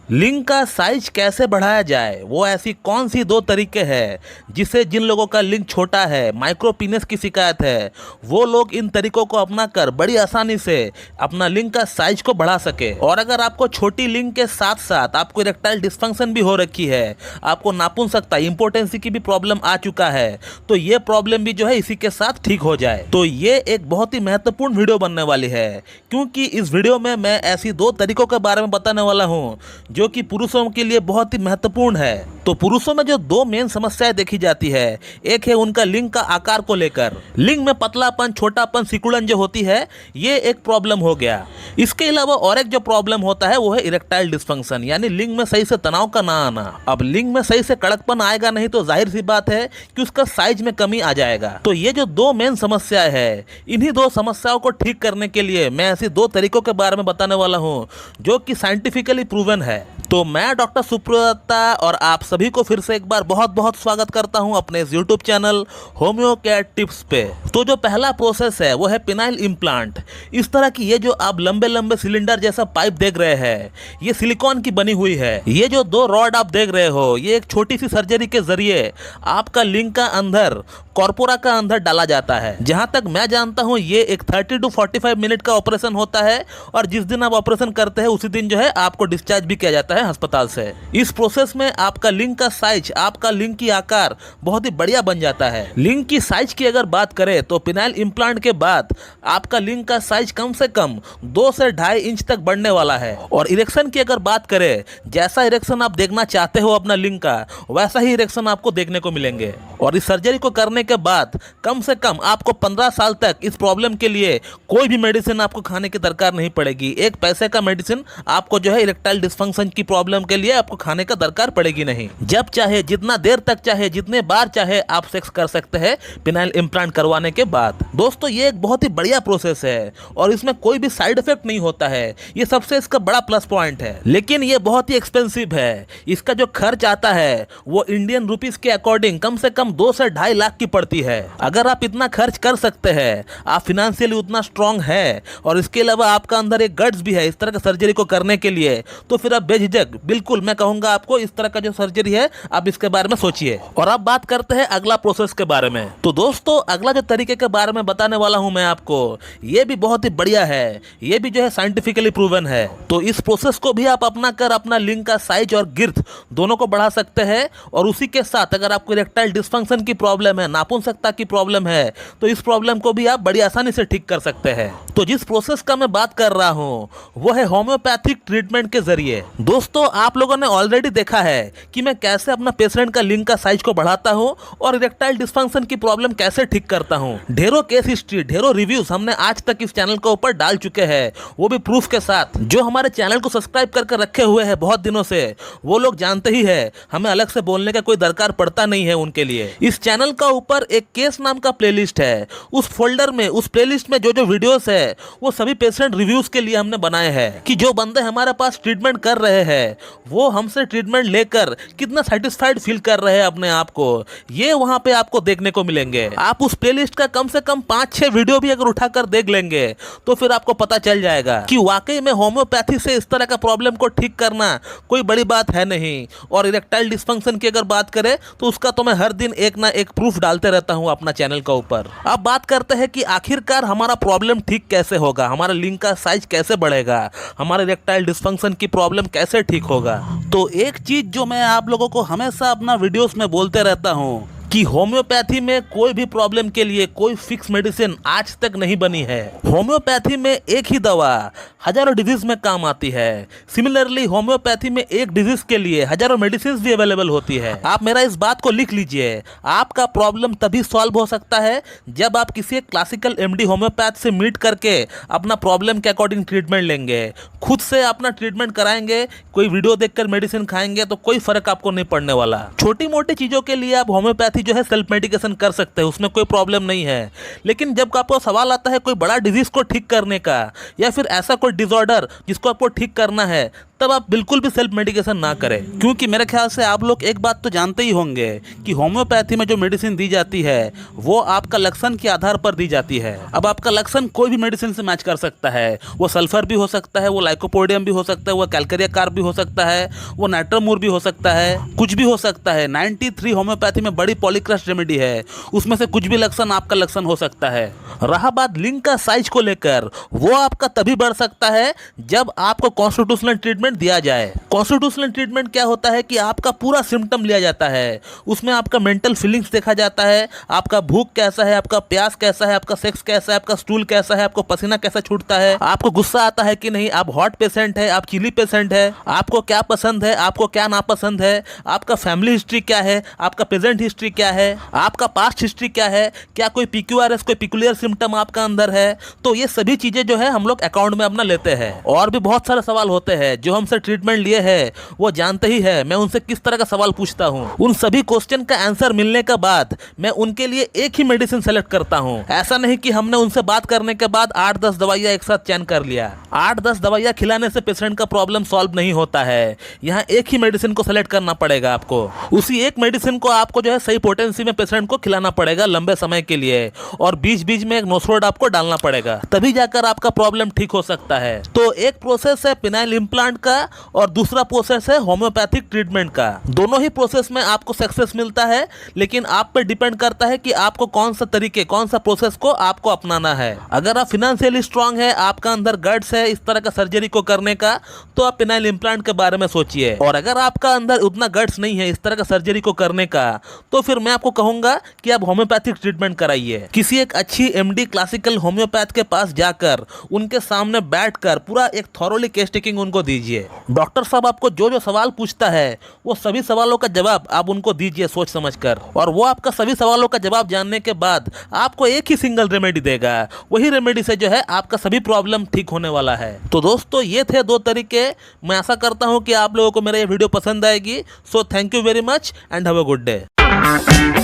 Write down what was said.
लिंग का साइज कैसे बढ़ाया जाए, वो ऐसी कौन सी दो तरीके हैं जिससे जिन लोगों का लिंग छोटा है, माइक्रो पीनस की शिकायत है, वो लोग इन तरीकों को अपनाकर बड़ी आसानी से अपना लिंग का साइज को बढ़ा सके। और अगर आपको छोटी लिंग के साथ साथ आपको इरेक्टाइल डिस्फंक्शन भी हो रखी है, आपको नापुंसकता इंपोर्टेंसी की भी प्रॉब्लम आ चुका है, तो ये प्रॉब्लम भी जो है इसी के साथ ठीक हो जाए। तो ये एक बहुत ही महत्वपूर्ण वीडियो बनने वाली है, क्योंकि इस वीडियो में मैं ऐसी दो तरीकों के बारे में बताने वाला हूँ जो कि पुरुषों के लिए बहुत ही महत्वपूर्ण है। तो पुरुषों में जो दो मेन समस्याएं देखी जाती है, एक है उनका लिंग का आकार को लेकर, लिंग में पतलापन, छोटापन, सिकुड़न जो होती है, ये एक प्रॉब्लम हो गया। इसके अलावा और एक जो प्रॉब्लम होता है वो है इरेक्टाइल डिस्फंक्शन, यानी लिंग में सही से तनाव का ना आना। अब लिंग में सही से कड़कपन आएगा नहीं तो जाहिर सी बात है कि उसका साइज में कमी आ जाएगा। तो ये जो दो मेन समस्याएं है, इन्हीं दो समस्याओं को ठीक करने के लिए मैं ऐसी दो तरीकों के बारे में बताने वाला हूँ जो कि साइंटिफिकली प्रूवन है। तो मैं डॉक्टर सुप्रदत्ता और आप सभी को फिर से एक बार बहुत बहुत स्वागत करता हूं अपने इस YouTube channel homeo care tips पे। तो जो पहला प्रोसेस है वो है पिनाइल इम्प्लांट। इस तरह की ये जो आप लंबे लंबे सिलेंडर जैसा पाइप देख रहे हैं, ये सिलिकॉन की बनी हुई है। ये जो दो रॉड आप देख रहे हो, ये एक छोटी सी सर्जरी के जरिए आपका लिंग का अंदर, कॉर्पोरा का अंदर डाला जाता है। जहां तक मैं जानता हूं ये एक 30 to 45 मिनट का ऑपरेशन होता है, और जिस दिन आप ऑपरेशन करते हैं उसी दिन जो है आपको डिस्चार्ज भी किया जाता है अस्पताल से। इस प्रोसेस में आपका लिंग का साइज, आपका लिंग की आकार बहुत ही बढ़िया बन जाता है। लिंग की साइज की अगर बात करें तो पिनाइल इम्प्लांट के बाद आपका लिंग का साइज कम से कम 2 से 2.5 इंच तक बढ़ने वाला है। और इरेक्शन की अगर बात करें, जैसा इरेक्शन आप देखना चाहते हो अपना लिंग का, वैसा ही इरेक्शन आपको देखने को मिलेंगे। और इस सर्जरी को करने के बाद कम से कम आपको 15 साल तक इस प्रॉब्लम के लिए कोई भी मेडिसिन आपको खाने की दरकार नहीं पड़ेगी। एक पैसे का मेडिसिन आपको जो है इरेक्टाइल डिस्फंक्शन की प्रॉब्लम के लिए आपको खाने का दरकार पड़ेगी नहीं। जब चाहे, जितना देर तक चाहे, जितने बार चाहे आप सेक्स कर सकते हैं पिनाइल इम्प्लांट करवाने के बाद। दोस्तों ये एक बहुत ही बढ़िया प्रोसेस है और इसमें कोई भी साइड इफेक्ट नहीं होता है, ये सबसे इसका बड़ा प्लस पॉइंट है। लेकिन ये बहुत ही एक्सपेंसिव है। इसका जो खर्च आता है वो इंडियन रुपीस के अकॉर्डिंग कम से कम 2 से 2.5 लाख की पड़ती है। अगर आप इतना खर्च कर सकते हैं, आप फिनेंशियली उतना स्ट्रांग है, और इसके अलावा आपका अंदर एक गट्स भी है इस तरह की सर्जरी को करने के लिए, तो फिर आप बेझिझक, बिल्कुल मैं कहूंगा आपको, इस तरह का जो सर्जरी है आप इसके बारे में सोचिए। और अब बात करते हैं अगला प्रोसेस के बारे में। तो दोस्तों अगला जो तरीके के बारे में बताने वाला हूं मैं आपको, ये भी बहुत ही बढ़िया है, ये भी जो है साइंटिफिकली प्रूवन है। तो इस प्रोसेस को भी आप अपना कर अपना लिंग का साइज और गिर्थ दोनों को बढ़ा सकते हैं। और उसी के साथ अगर आपको इरेक्टाइल डिस्फंक्शन की प्रॉब्लम है, नापुंसकता की प्रॉब्लम है, तो इस प्रॉब्लम को भी आप बड़ी आसानी से ठीक कर सकते हैं। तो जिस प्रोसेस का मैं बात कर रहा हूं वो है होम्योपैथिक ट्रीटमेंट के जरिए। दोस्तों आप लोगों ने ऑलरेडी देखा है कि मैं कैसे अपना पेशेंट का लिंग का साइज को बढ़ाता हूं और इरेक्टाइल डिस्फंक्शन की प्रॉब्लम कैसे ठीक करता हूं। ढेरों केस हिस्ट्री, ढेरों रिव्यूज हमने आज तक इस चैनल के ऊपर डाल चुके हैं, वो भी प्रूफ के साथ। जो हमारे चैनल को सब्सक्राइब करके रखे हुए हैं बहुत दिनों से, वो लोग जानते ही है, हमें अलग से बोलने का कोई दरकार पड़ता नहीं है उनके लिए। इस चैनल का ऊपर एक केस नाम का प्लेलिस्ट है, उस फोल्डर में, उस प्लेलिस्ट में जो जो वीडियोस है वो सभी पेशेंट रिव्यूज के लिए हमने बनाए हैं, कि जो बंदे हमारे पास ट्रीटमेंट कर रहे हैं वो हमसे ट्रीटमेंट लेकर कितना सेटिस्फाइड फील कर रहे हैं अपने आप को, ये वहां पे आपको देखने को मिलेंगे। आप उस प्लेलिस्ट का कम से कम 5-6 वीडियो भी अगर उठाकर देख लेंगे तो फिर आपको पता चल जाएगा कि वाकई में होम्योपैथी से इस तरह का प्रॉब्लम को ठीक करना कोई बड़ी बात है नहीं। और इरेक्टाइल डिस्फंक्शन की अगर बात करें तो उसका तो मैं हर दिन एक ना एक प्रूफ डालते रहता हूं अपना चैनल का ऊपर। अब बात करते हैं कि आखिरकार हमारा प्रॉब्लम ठीक कैसे होगा, हमारा लिंग का साइज कैसे बढ़ेगा, हमारे इरेक्टाइल डिस्फंक्शन की प्रॉब्लम कैसे ठीक होगा। तो एक चीज जो मैं आप लोगों को हमेशा अपना वीडियोस में बोलते रहता हूं कि होम्योपैथी में कोई भी प्रॉब्लम के लिए कोई फिक्स मेडिसिन आज तक नहीं बनी है। होम्योपैथी में एक ही दवा हजारों डिजीज में काम आती है। सिमिलरली होम्योपैथी में एक डिजीज के लिए हजारों मेडिसिन भी अवेलेबल होती है। आप मेरा इस बात को लिख लीजिए, आपका प्रॉब्लम तभी सॉल्व हो सकता है जब आप किसी क्लासिकल एमडी होम्योपैथ से मीट करके अपना प्रॉब्लम के अकॉर्डिंग ट्रीटमेंट लेंगे, खुद से अपना ट्रीटमेंट कराएंगे, कोई वीडियो देखकर मेडिसिन खाएंगे तो कोई फर्क आपको नहीं पड़ने वाला। छोटी मोटी चीजों के लिए आप होम्योपैथी जो है सेल्फ मेडिकेशन कर सकते हैं, उसमें कोई प्रॉब्लम नहीं है। लेकिन जब आपको सवाल आता है कोई बड़ा डिजीज को ठीक करने का, या फिर ऐसा कोई डिसऑर्डर जिसको आपको ठीक करना है, तब आप बिल्कुल भी सेल्फ मेडिकेशन ना करें, क्योंकि मेरे ख्याल से आप लोग एक बात तो जानते ही होंगे कि होम्योपैथी में जो मेडिसिन दी जाती है वो आपका लक्षण के आधार पर दी जाती है। अब आपका लक्षण कोई भी मेडिसिन से मैच कर सकता है, वो सल्फर भी हो सकता है, वो लाइकोपोडियम भी हो सकता है, वो कैलकेरिया कार्ब भी हो सकता है, वो नाइट्रोमूर भी हो सकता है, कुछ भी हो सकता है। 93 होम्योपैथी में बड़ी पॉलीक्रस्ट रेमेडी है, उसमें से कुछ भी लक्षण आपका लक्षण हो सकता है। रहा बात लिंग का साइज को लेकर, वो आपका तभी बढ़ सकता है जब आपको कॉन्स्टिट्यूशनल ट्रीटमेंट दिया जाए। कॉन्स्टिट्यूशनल ट्रीटमेंट क्या होता है कि आपका पूरा सिम्टम लिया जाता है, उसमें आपका मेंटल फीलिंग्स देखा जाता है, आपका भूख कैसा है, आपका प्यास कैसा है, आपका सेक्स कैसा है, आपका स्टूल कैसा है, आपको पसीना कैसा छूटता है, आपको गुस्सा आता है कि नहीं, आप हॉट पेशेंट है, आप चिली पेशेंट है, आपको क्या पसंद है, आपको क्या नापसंद है, आपका फैमिली हिस्ट्री क्या है, आपका प्रेजेंट हिस्ट्री क्या है, आपका पास्ट हिस्ट्री क्या है, क्या कोई PQRS कोई पिकुलियर सिम्टम आपका अंदर है। तो ये सभी चीजें जो है हम लोग अकाउंट में अपना लेते हैं। और भी बहुत सारे सवाल होते हैं जो हमसे ट्रीटमेंट लिए हैं वो जानते ही है मैं उनसे किस तरह का सवाल पूछता हूँ। उन सभी क्वेश्चन का आंसर मिलने के बाद मैं उनके लिए एक ही मेडिसिन सेलेक्ट करता हूँ। ऐसा नहीं कि हमने उनसे बात करने के बाद 8-10 दवाइयाँ एक साथ चयन कर लिया। 8-10 दवाइयाँ खिलाने से पेशेंट का प्रॉब्लम सॉल्व नहीं होता है। यहाँ एक ही मेडिसिन को सेलेक्ट करना पड़ेगा आपको। उसी एक मेडिसिन को आपको जो है सही पोटेंसी में पेशेंट को खिलाना पड़ेगा लंबे समय के लिए, और बीच बीच में एक नोस्रोड आपको डालना पड़ेगा, तभी जाकर आपका प्रॉब्लम ठीक हो सकता है। तो एक प्रोसेस है पिनाइल इम्प्लांट का और दूसरा प्रोसेस है होम्योपैथिक ट्रीटमेंट का। दोनों ही प्रोसेस में आपको सक्सेस मिलता है, लेकिन आप पे डिपेंड करता है कि आपको कौन सा तरीके, कौन सा प्रोसेस को आपको अपनाना है। अगर आप फिनेंशियली स्ट्रांग है, आपका अंदर गट्स है इस तरह का सर्जरी को करने का, तो आप पिनाइल इम्प्लांट के बारे में सोचिए। और अगर आपका अंदर उतना गट्स नहीं है इस तरह का सर्जरी को करने का, तो फिर मैं आपको कहूंगा कि आप होम्योपैथिक ट्रीटमेंट कराइए। किसी एक अच्छी MD क्लासिकल होम्योपैथ के पास जाकर उनके सामने बैठकर पूरा एक थॉरोली केस टेकिंग उनको दीजिए। डॉक्टर साहब आपको जो जो सवाल पूछता है वो सभी सवालों का जवाब आप उनको दीजिए सोच समझकर, और वो आपका सभी सवालों का जवाब जानने के बाद आपको एक ही सिंगल रेमेडी देगा। वही रेमेडी से जो है आपका सभी प्रॉब्लम ठीक होने वाला है। तो दोस्तों ये थे 2 तरीके। मैं आशा करता हूँ कि आप लोगों को मेरा ये वीडियो पसंद आएगी। So thank you very much and have a good day.